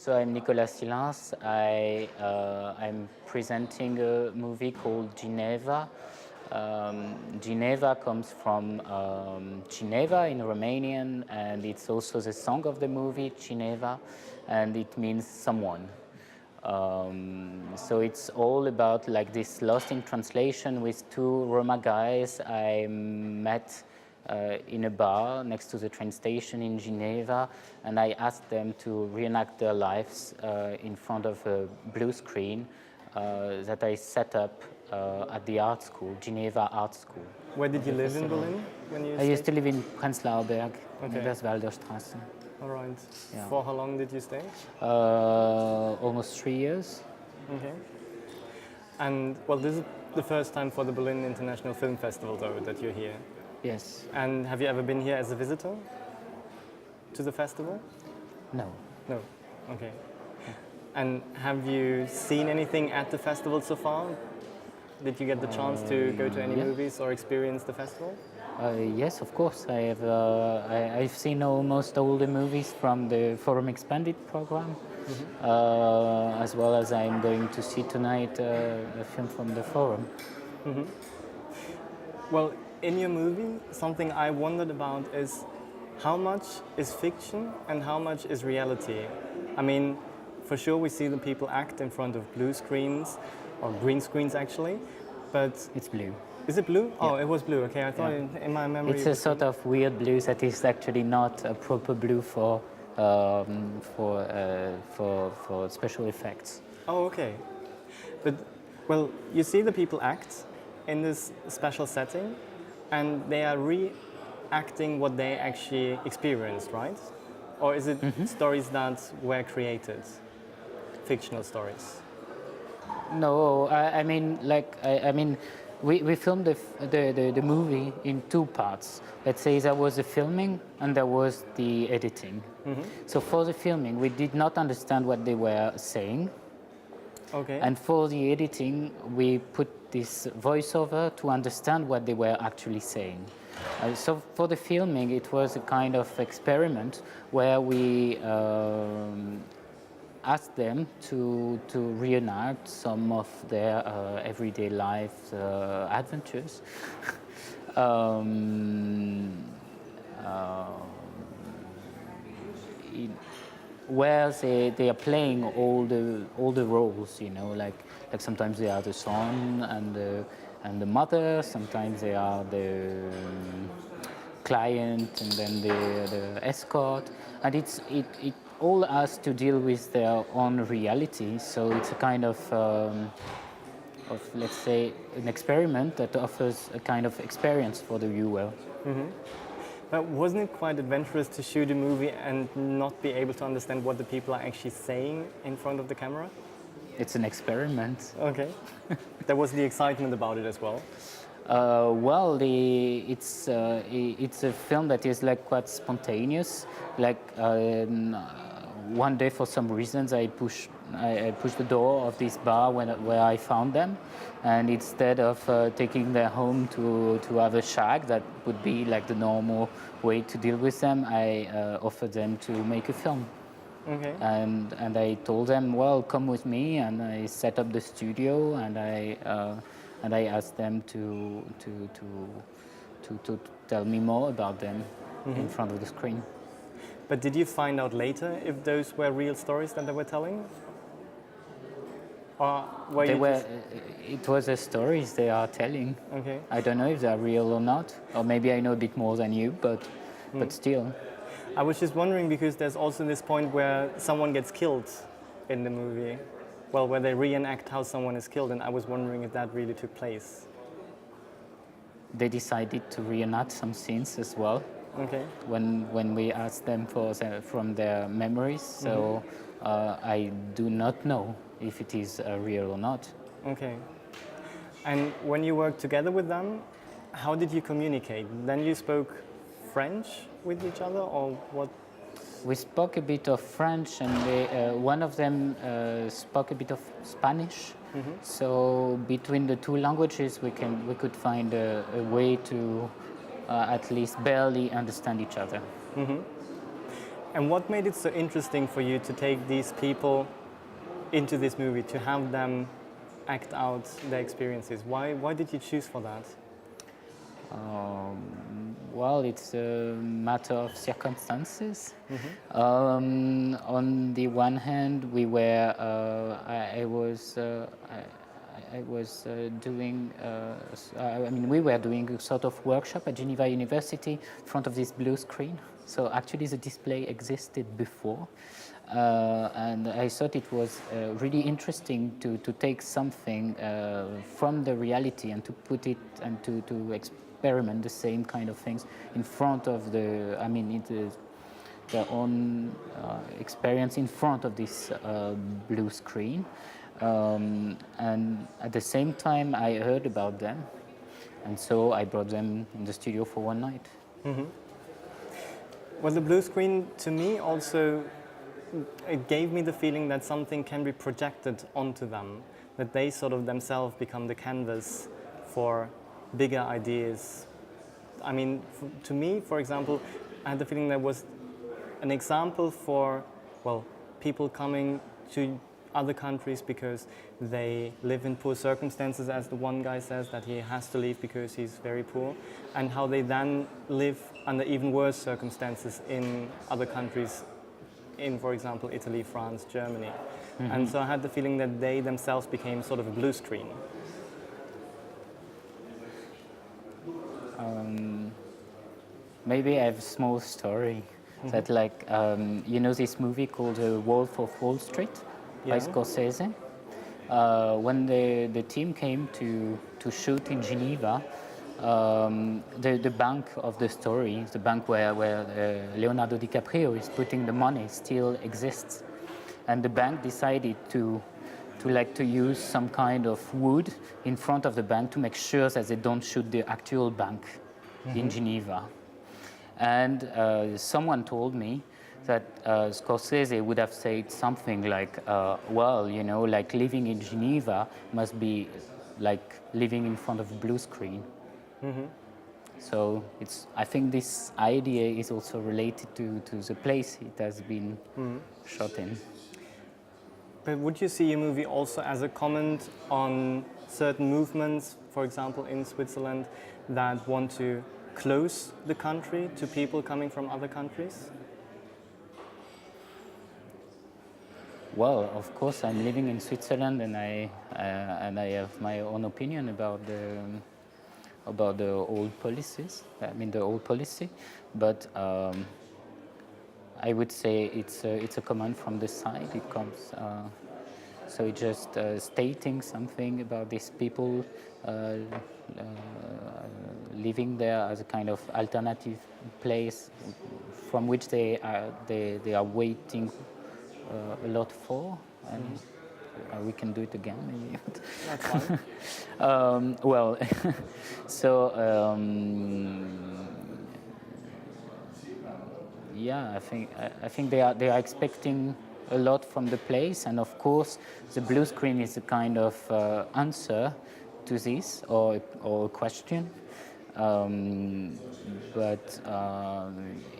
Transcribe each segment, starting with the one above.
So I'm Nicolas Cilins. I'm presenting a movie called Gineva. Gineva comes from Cineva in Romanian, and it's also the song of the movie, Cineva, and it means someone. So it's all about like this lost in translation with two Roma guys I met in a bar next to the train station in Geneva, and I asked them to reenact their lives in front of a blue screen that I set up at the art school, Geneva Art School. Where did you live in Berlin when you I used to live in Prenzlauer Berg, Okay. near der Straße. All right. Yeah. For how long did you stay? Almost 3 years. Okay. And well, this is the first time for the Berlin International Film Festival, though, that you're here. Yes. And have you ever been here as a visitor to the festival? No. No. Okay. And have you seen anything at the festival so far? Did you get the chance to go to any yeah. movies or experience the festival? Yes, of course. I've seen almost all the movies from the Forum Expanded program, as well as I'm going to see tonight a film from the Forum. Well, in your movie, something I wondered about is how much is fiction and how much is reality? I mean, for sure we see the people act in front of blue screens, or green screens actually, but... It's blue. Is it blue? Yeah. Oh, it was blue, okay. I thought in my memory... It's a sort of weird blue that is actually not a proper blue for special effects. Oh, okay. But, well, you see the people act in this special setting, and they are re-acting what they actually experienced, right? Or is it stories that were created, fictional stories? No, I mean, we filmed the movie in two parts. Let's say there was the filming and there was the editing. So for the filming, we did not understand what they were saying. Okay. And for the editing, we put this voiceover to understand what they were actually saying. So for the filming, it was a kind of experiment where we asked them to reenact some of their everyday life adventures. Where they are playing all the roles, you know, like sometimes they are the son and the mother, sometimes they are the client and then the escort, and it all has to deal with their own reality. So it's a kind of let's say an experiment that offers a kind of experience for the viewer. But wasn't it quite adventurous to shoot a movie and not be able to understand what the people are actually saying in front of the camera? It's an experiment. Okay. There was the excitement about it as well. Well, it's a film that is like quite spontaneous. Like one day, for some reasons, I pushed the door of this bar where I found them, and instead of taking them home to have a shag that would be like the normal way to deal with them, I offered them to make a film. Okay. And I told them, well, come with me, and I set up the studio, and I asked them to tell me more about them in front of the screen. But did you find out later if those were real stories that they were telling? Or were They you were. just... It was the stories they are telling. Okay. I don't know if they're real or not, or maybe I know a bit more than you, but still. I was just wondering because there's also this point where someone gets killed in the movie. Well, where they reenact how someone is killed, and I was wondering if that really took place. They decided to reenact some scenes as well. Okay. When we asked them from their memories, so I do not know if it is real or not. Okay. And when you worked together with them, how did you communicate? Then you spoke French with each other, or what? We spoke a bit of French, and one of them spoke a bit of Spanish. So between the two languages, we could find a way to at least barely understand each other. And what made it so interesting for you to take these people into this movie, to have them act out their experiences? Why did you choose for that? Well, it's a matter of circumstances. On the one hand, we were, I was doing, I mean, we were doing a sort of workshop at Geneva University in front of this blue screen. So actually the display existed before. And I thought it was really interesting to take something from the reality and to put it and to experiment the same kind of things in front of the, I mean, it is their own experience in front of this blue screen. And at the same time, I heard about them. And so I brought them in the studio for one night. Well, the blue screen, to me, also, it gave me the feeling that something can be projected onto them, that they sort of themselves become the canvas for bigger ideas. I mean, to me, for example, I had the feeling there was an example for, well, people coming to other countries because they live in poor circumstances, as the one guy says, that he has to leave because he's very poor, and how they then live under even worse circumstances in other countries, in, for example, Italy, France, Germany. And so I had the feeling that they themselves became sort of a blue screen. Maybe I have a small story that, like, you know, this movie called Wolf of Wall Street by Scorsese. When the team came to shoot in Geneva, the bank of the story, the bank where Leonardo DiCaprio is putting the money, still exists, and the bank decided to use some kind of wood in front of the bank to make sure that they don't shoot the actual bank in Geneva. And someone told me that Scorsese would have said something like, well, you know, like living in Geneva must be like living in front of a blue screen. So I think this idea is also related to the place it has been shot in. But would you see a movie also as a comment on certain movements, for example, in Switzerland, that want to close the country to people coming from other countries? Well, of course, I'm living in Switzerland, and I have my own opinion about the old policies. I mean, the old policy, but I would say it's a comment from the side. It comes. So it's just stating something about these people living there as a kind of alternative place from which they are waiting a lot for, and we can do it again maybe. That's fine. Well, so yeah, I think they are expecting a lot from the place, and of course the blue screen is a kind of answer to this or a question, but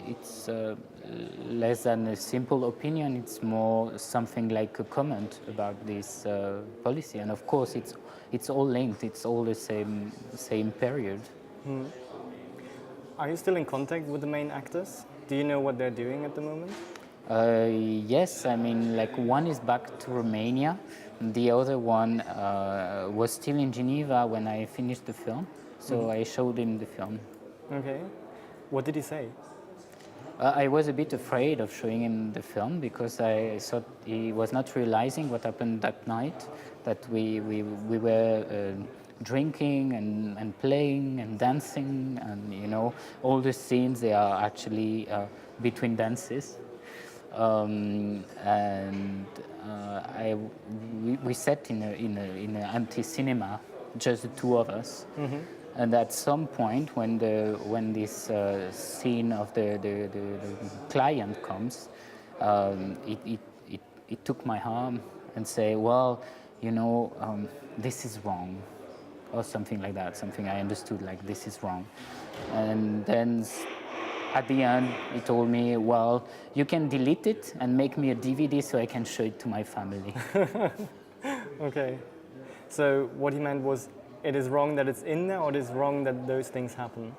it's less than a simple opinion. It's more something like a comment about this policy, and of course it's all linked. It's all the same period. Are you still in contact with the main actors? Do you know what they're doing at the moment? Yes, I mean, like one is back to Romania, the other one was still in Geneva when I finished the film, so I showed him the film. Okay. What did he say? I was a bit afraid of showing him the film because I thought he was not realizing what happened that night, that we were drinking and playing and dancing, and you know, all the scenes, they are actually between dances. We sat in an empty cinema, just the two of us. And at some point, when this scene of the client comes, it took my arm and say, well, you know, this is wrong, or something like that. Something I understood, like this is wrong. And then at the end, he told me, well, you can delete it and make me a DVD so I can show it to my family. Okay. So what he meant was, it is wrong that it's in there, or it is wrong that those things happen?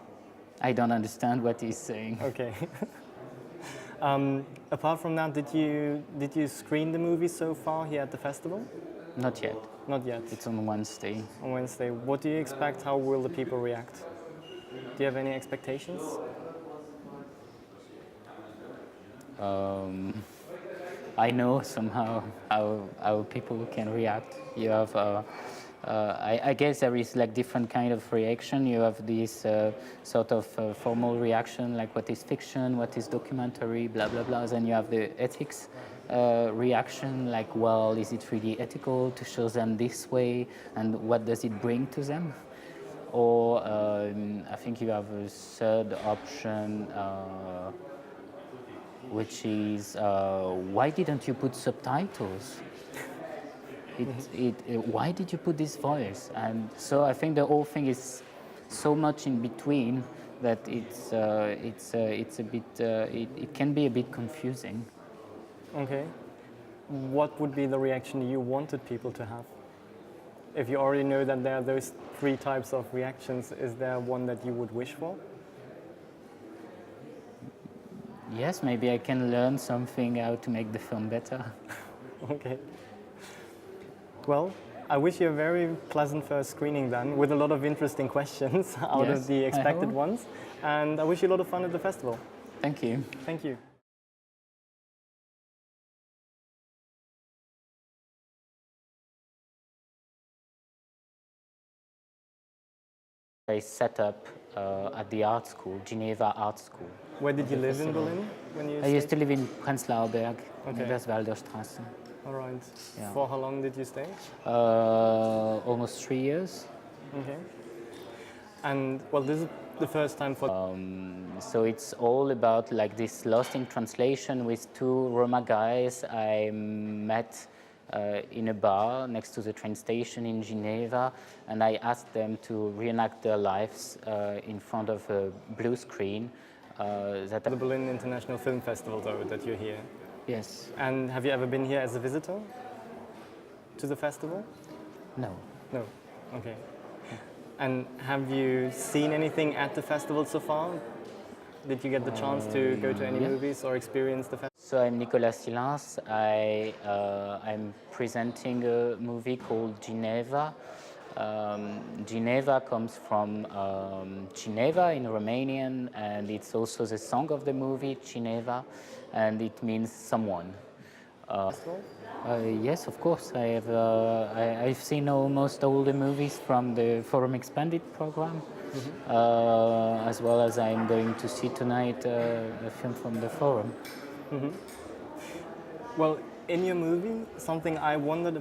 I don't understand what he's saying. Okay. Apart from that, did you screen the movie so far here at the festival? Not yet. Not yet. It's on Wednesday. On Wednesday. What do you expect? How will the people react? Do you have any expectations? I know somehow how people can react. You have, I guess there is like different kind of reaction. You have this sort of formal reaction, like what is fiction, what is documentary, blah blah blah. Then you have the ethics reaction, like, well, is it really ethical to show them this way, and what does it bring to them? Or I think you have a third option, which is why didn't you put subtitles? Why did you put this voice? And so I think the whole thing is so much in between that it's a bit it can be a bit confusing. Okay. What would be the reaction you wanted people to have? If you already know that there are those 3 types of reactions, is there one that you would wish for? Yes, maybe I can learn something how to make the film better. Okay. Well, I wish you a very pleasant first screening then, with a lot of interesting questions out Yes, of the I expected hope. ones. And I wish you a lot of fun at the festival. Thank you. Thank you. I set up at the art school, Geneva Art School. Where did you live in Berlin when you I used to live in Prenzlauer Berg, Okay. in the Westwalder Straße. All right. Yeah. For how long did you stay? Almost 3 years. Okay. And well, this is the first time for. So it's all about like this lost in translation with 2 Roma guys I met in a bar next to the train station in Geneva, and I asked them to reenact their lives in front of a blue screen. The Berlin International Film Festival, though, that you're here. Yes. And have you ever been here as a visitor to the festival? No. No. Okay. And have you seen anything at the festival so far? Did you get the chance to go to any yeah. movies or experience the festival? So I'm Nicolas Cilins. I'm presenting a movie called Gineva. Gineva comes from Cineva in Romanian, and it's also the song of the movie, Cineva, and it means someone. Yes, of course. I've seen almost all the movies from the Forum Expanded program, as well as I'm going to see tonight a film from the Forum. Well, in your movie, something I wondered about.